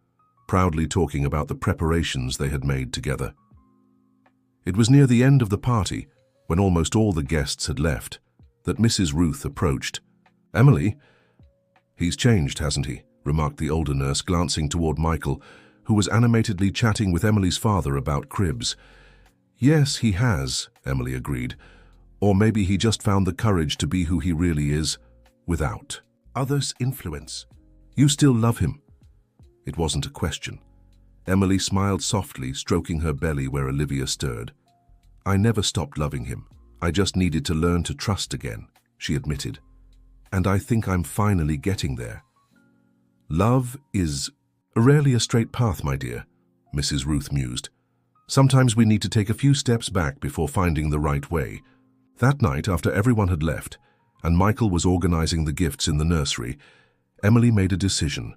proudly talking about the preparations they had made together. It was near the end of the party, when almost all the guests had left, that Mrs. Ruth approached. "Emily?" "He's changed, hasn't he?" remarked the older nurse, glancing toward Michael, who was animatedly chatting with Emily's father about cribs. "Yes, he has," Emily agreed. "Or maybe he just found the courage to be who he really is, without others' influence. You still love him?" It wasn't a question. Emily smiled softly, stroking her belly where Olivia stirred. "I never stopped loving him. I just needed to learn to trust again," she admitted. "And I think I'm finally getting there." "Love is rarely a straight path, my dear," Mrs. Ruth mused. Sometimes we need to take a few steps back before finding the right way. That night, after everyone had left, and Michael was organizing the gifts in the nursery, Emily made a decision.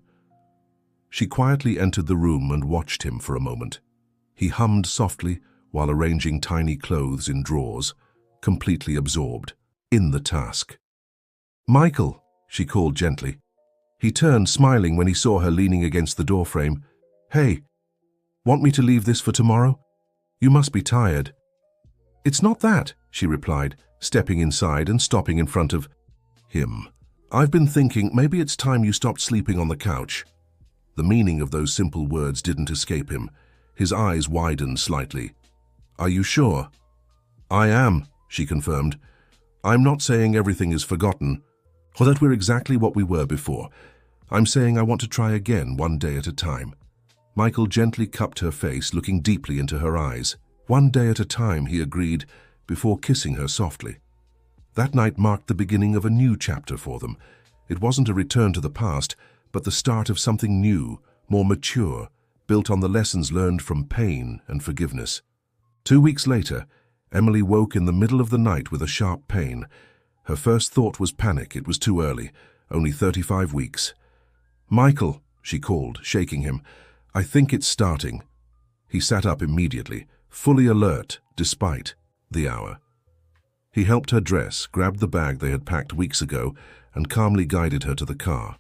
She quietly entered the room and watched him for a moment. He hummed softly while arranging tiny clothes in drawers, completely absorbed in the task. "Michael," she called gently. He turned, smiling when he saw her leaning against the doorframe. "Hey, want me to leave this for tomorrow? You must be tired." "It's not that," she replied, stepping inside and stopping in front of him. "I've been thinking maybe it's time you stopped sleeping on the couch." The meaning of those simple words didn't escape him. His eyes widened slightly. "Are you sure?" "I am," she confirmed. "I'm not saying everything is forgotten, or that we're exactly what we were before. I'm saying I want to try again, one day at a time." Michael gently cupped her face, looking deeply into her eyes. "One day at a time," he agreed, before kissing her softly. That night marked the beginning of a new chapter for them. It wasn't a return to the past, but the start of something new, more mature, built on the lessons learned from pain and forgiveness. 2 weeks later, Emily woke in the middle of the night with a sharp pain. Her first thought was panic. It was too early, only 35 weeks. "Michael," she called, shaking him, "I think it's starting." He sat up immediately, fully alert despite the hour. He helped her dress, grabbed the bag they had packed weeks ago, and calmly guided her to the car.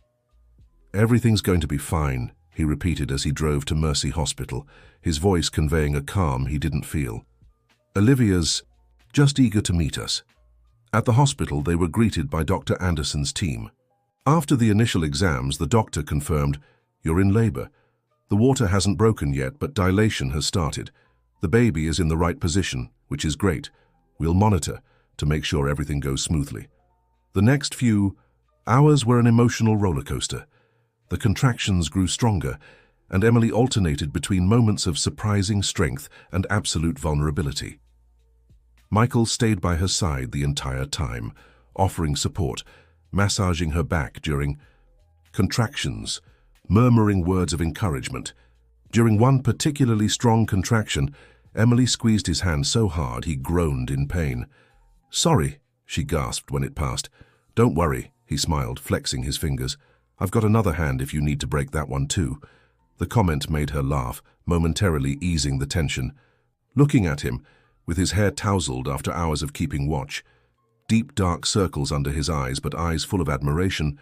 "Everything's going to be fine," he repeated as he drove to Mercy Hospital, his voice conveying a calm he didn't feel. "Olivia's just eager to meet us." At the hospital, they were greeted by Dr. Anderson's team. After the initial exams, the doctor confirmed, "You're in labor. The water hasn't broken yet, but dilation has started. The baby is in the right position, which is great. We'll monitor to make sure everything goes smoothly." The next few hours were an emotional roller coaster. The contractions grew stronger, and Emily alternated between moments of surprising strength and absolute vulnerability. Michael stayed by her side the entire time, offering support, massaging her back during contractions, murmuring words of encouragement. During one particularly strong contraction, Emily squeezed his hand so hard he groaned in pain. "Sorry," she gasped when it passed. "Don't worry," he smiled, flexing his fingers. "I've got another hand if you need to break that one too." The comment made her laugh, momentarily easing the tension. Looking at him, with his hair tousled after hours of keeping watch, deep dark circles under his eyes but eyes full of admiration,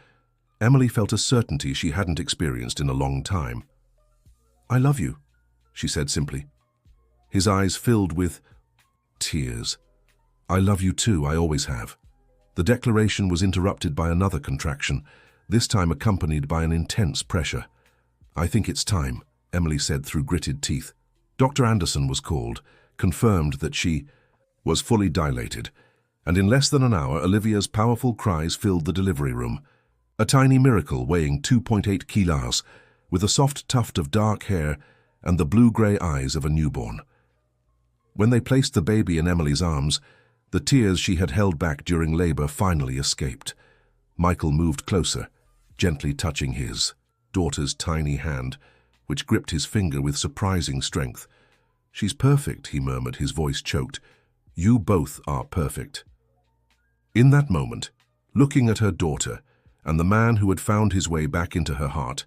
Emily felt a certainty she hadn't experienced in a long time. "I love you," she said simply. His eyes filled with tears. "I love you too, I always have." The declaration was interrupted by another contraction, this time accompanied by an intense pressure. "I think it's time," Emily said through gritted teeth. Dr. Anderson was called, confirmed that she was fully dilated, and in less than an hour, Olivia's powerful cries filled the delivery room. A tiny miracle weighing 2.8 kilos, with a soft tuft of dark hair and the blue-grey eyes of a newborn. When they placed the baby in Emily's arms, the tears she had held back during labor finally escaped. Michael moved closer, gently touching his daughter's tiny hand, which gripped his finger with surprising strength. "She's perfect," he murmured, his voice choked. "You both are perfect." In that moment, looking at her daughter and the man who had found his way back into her heart,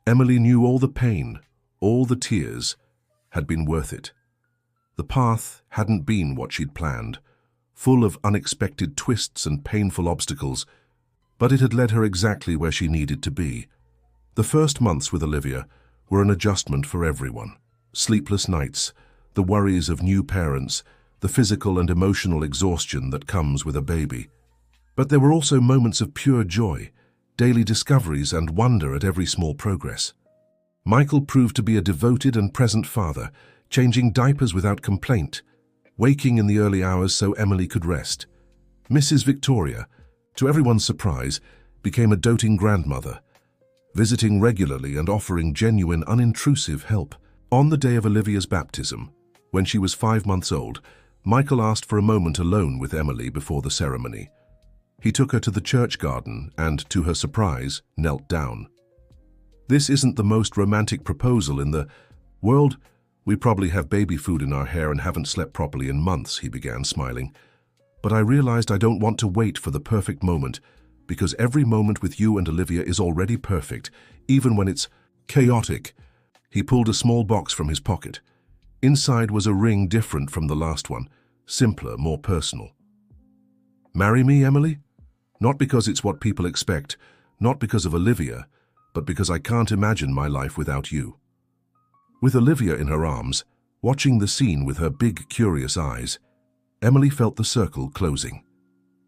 Emily knew all the pain, all the tears, had been worth it. The path hadn't been what she'd planned, full of unexpected twists and painful obstacles, but it had led her exactly where she needed to be. The first months with Olivia were an adjustment for everyone. Sleepless nights, the worries of new parents, the physical and emotional exhaustion that comes with a baby. But there were also moments of pure joy, daily discoveries and wonder at every small progress. Michael proved to be a devoted and present father, changing diapers without complaint, waking in the early hours so Emily could rest. Mrs. Victoria, to everyone's surprise, became a doting grandmother, visiting regularly and offering genuine, unintrusive help. On the day of Olivia's baptism, when she was 5 months old, Michael asked for a moment alone with Emily before the ceremony. He took her to the church garden and, to her surprise, knelt down. This isn't the most romantic proposal in the world, We probably have baby food in our hair and haven't slept properly in months, he began, smiling. But I realized I don't want to wait for the perfect moment, because every moment with you and Olivia is already perfect, even when it's chaotic. He pulled a small box from his pocket. Inside was a ring different from the last one, simpler, more personal. Marry me, Emily? Not because it's what people expect, not because of Olivia, but because I can't imagine my life without you. With Olivia in her arms, watching the scene with her big, curious eyes, Emily felt the circle closing.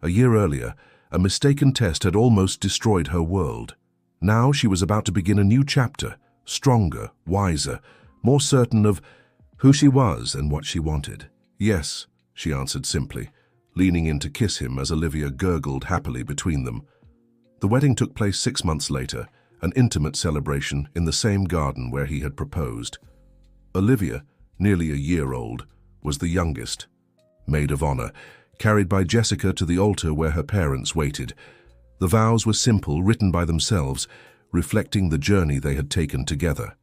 A year earlier, a mistaken test had almost destroyed her world. Now she was about to begin a new chapter, stronger, wiser, more certain of who she was and what she wanted. Yes, she answered simply, leaning in to kiss him as Olivia gurgled happily between them. The wedding took place 6 months later, an intimate celebration in the same garden where he had proposed. Olivia, nearly a year old, was the youngest. Maid of honor, carried by Jessica to the altar where her parents waited. The vows were simple, written by themselves, reflecting the journey they had taken together.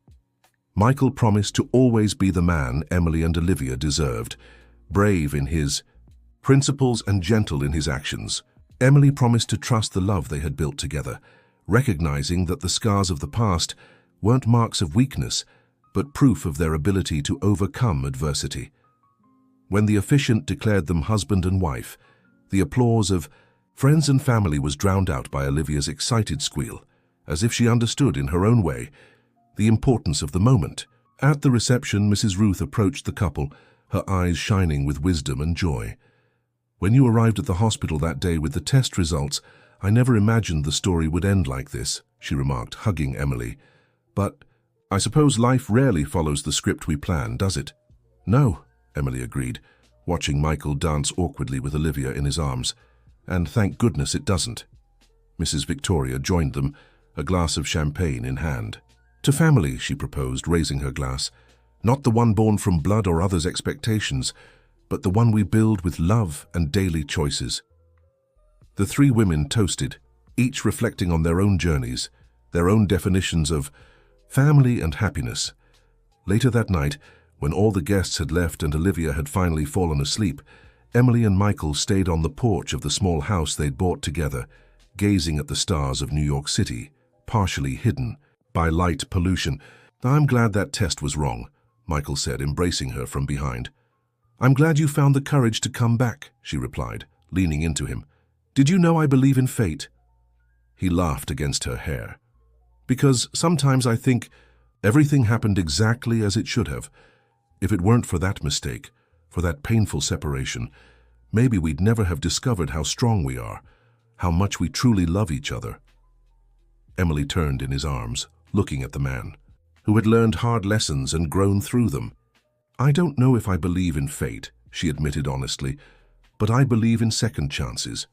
Michael promised to always be the man Emily and Olivia deserved, brave in his principles and gentle in his actions. Emily promised to trust the love they had built together, recognizing that the scars of the past weren't marks of weakness, but proof of their ability to overcome adversity. When the officiant declared them husband and wife, the applause of friends and family was drowned out by Olivia's excited squeal, as if she understood in her own way the importance of the moment. At the reception, Mrs. Ruth approached the couple, her eyes shining with wisdom and joy. When you arrived at the hospital that day with the test results, I never imagined the story would end like this, she remarked, hugging Emily. But I suppose life rarely follows the script we plan, does it? No, Emily agreed, watching Michael dance awkwardly with Olivia in his arms. And thank goodness it doesn't. Mrs. Victoria joined them, a glass of champagne in hand. To family, she proposed, raising her glass. Not the one born from blood or others' expectations, but the one we build with love and daily choices. The three women toasted, each reflecting on their own journeys, their own definitions of family and happiness. Later that night, when all the guests had left and Olivia had finally fallen asleep, Emily and Michael stayed on the porch of the small house they'd bought together, gazing at the stars of New York City, partially hidden by light pollution. I'm glad that test was wrong, Michael said, embracing her from behind. I'm glad you found the courage to come back, she replied, leaning into him. Did you know I believe in fate? He laughed against her hair. Because sometimes I think everything happened exactly as it should have. If it weren't for that mistake, for that painful separation, maybe we'd never have discovered how strong we are, how much we truly love each other. Emily turned in his arms, looking at the man, who had learned hard lessons and grown through them. I don't know if I believe in fate, she admitted honestly, but I believe in second chances.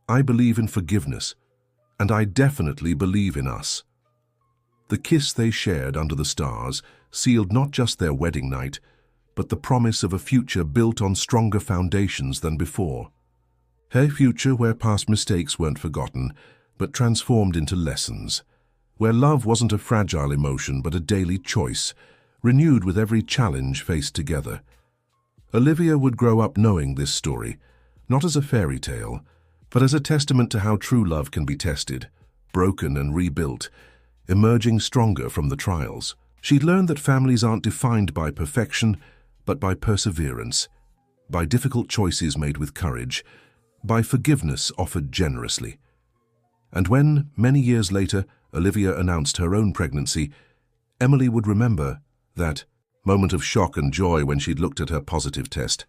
I believe in forgiveness, and I definitely believe in us. The kiss they shared under the stars sealed not just their wedding night, but the promise of a future built on stronger foundations than before. A future where past mistakes weren't forgotten, but transformed into lessons, where love wasn't a fragile emotion but a daily choice, renewed with every challenge faced together. Olivia would grow up knowing this story, not as a fairy tale, but as a testament to how true love can be tested, broken and rebuilt, emerging stronger from the trials. She'd learned that families aren't defined by perfection, but by perseverance, by difficult choices made with courage, by forgiveness offered generously. And when, many years later, Olivia announced her own pregnancy, Emily would remember that moment of shock and joy when she'd looked at her positive test.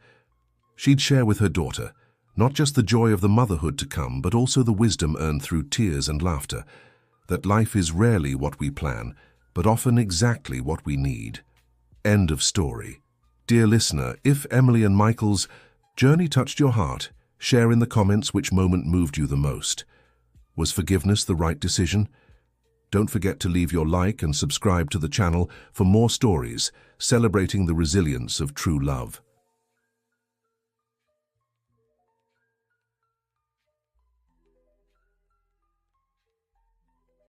She'd share with her daughter not just the joy of the motherhood to come, but also the wisdom earned through tears and laughter, that life is rarely what we plan, but often exactly what we need. End of story. Dear listener, if Emily and Michael's journey touched your heart, share in the comments which moment moved you the most. Was forgiveness the right decision? Don't forget to leave your like and subscribe to the channel for more stories celebrating the resilience of true love.